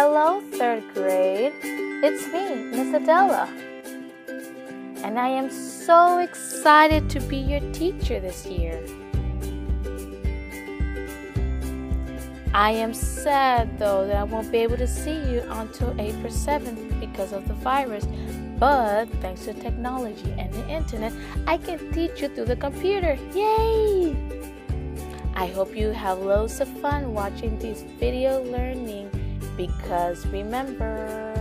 Hello, third grade. It's me, Miss Adela. And I am so excited to be your teacher this year. I am sad though that I won't be able to see you until April 7th because of the virus. But thanks to technology and the internet, I can teach you through the computer. Yay! I hope you have loads of fun watching these video learning because remember,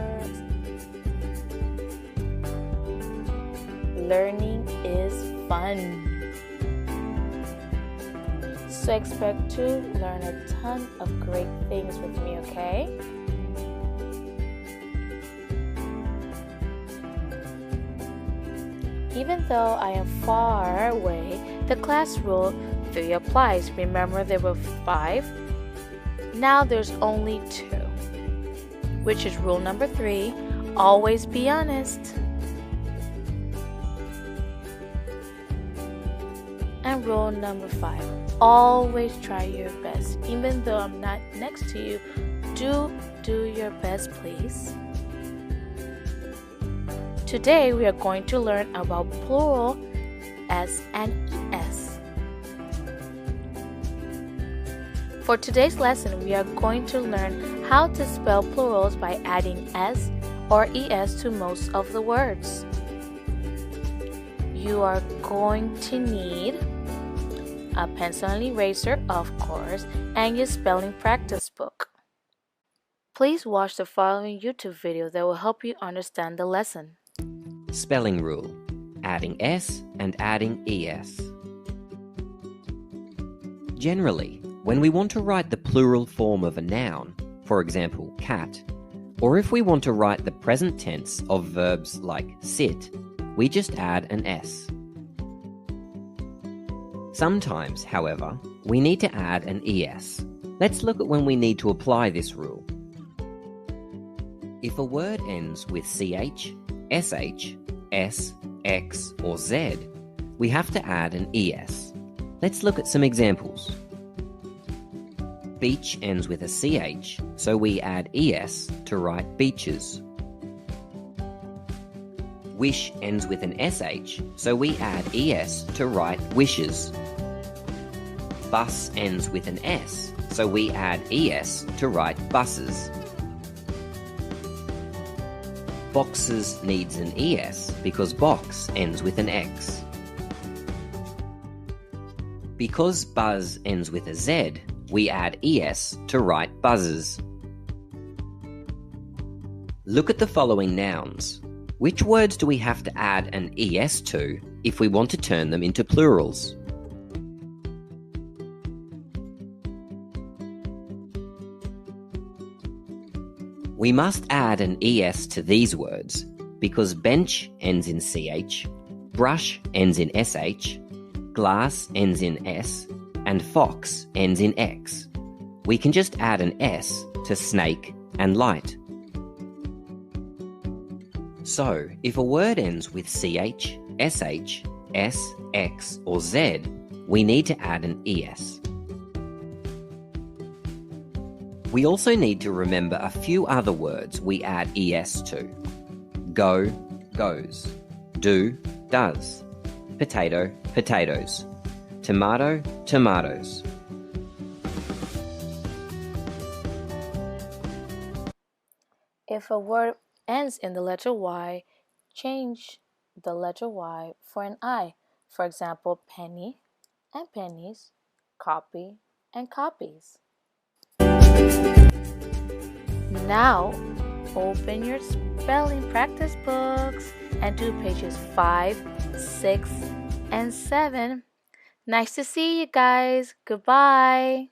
learning is fun. So expect to learn a ton of great things with me, okay? Even though I am far away, the class rule 3 applies. Remember there were 5? Now there's only 2. Which is rule number 3, always be honest. And rule number 5, always try your best. Even though I'm not next to you, do your best, please. Today we are going to learn about plural S and ES. For today's lesson, we are going to learn how to spell plurals by adding S or ES to most of the words. You are going to need a pencil and eraser, of course, and your spelling practice book. Please watch the following YouTube video that will help you understand the lesson. Spelling rule: adding S and adding ES. Generally, when we want to write the plural form of a noun, for example, cat, or if we want to write the present tense of verbs like sit, we just add an S. Sometimes, however, we need to add an ES. Let's look at when we need to apply this rule. If a word ends with CH, SH, S, X, or Z, we have to add an ES. Let's look at some examples. Beach ends with a CH, so we add ES to write beaches. Wish ends with an SH, so we add ES to write wishes. Bus ends with an S, so we add ES to write buses. Boxes needs an ES because box ends with an X. Because buzz ends with a Z, we add ES to write buzzes. Look at the following nouns. Which words do we have to add an ES to if we want to turn them into plurals? We must add an ES to these words because bench ends in CH, brush ends in SH, glass ends in S, and fox ends in X. We can just add an S to snake and light. So, if a word ends with CH, SH, S, X, or Z, we need to add an ES. We also need to remember a few other words we add ES to. Go, goes. Do, does. Potato, potatoes. Tomato, tomatoes. If a word ends in the letter Y, change the letter Y for an I. For example, penny and pennies, copy and copies. Now, open your spelling practice books and do pages 5, 6, and 7. Nice to see you guys. Goodbye.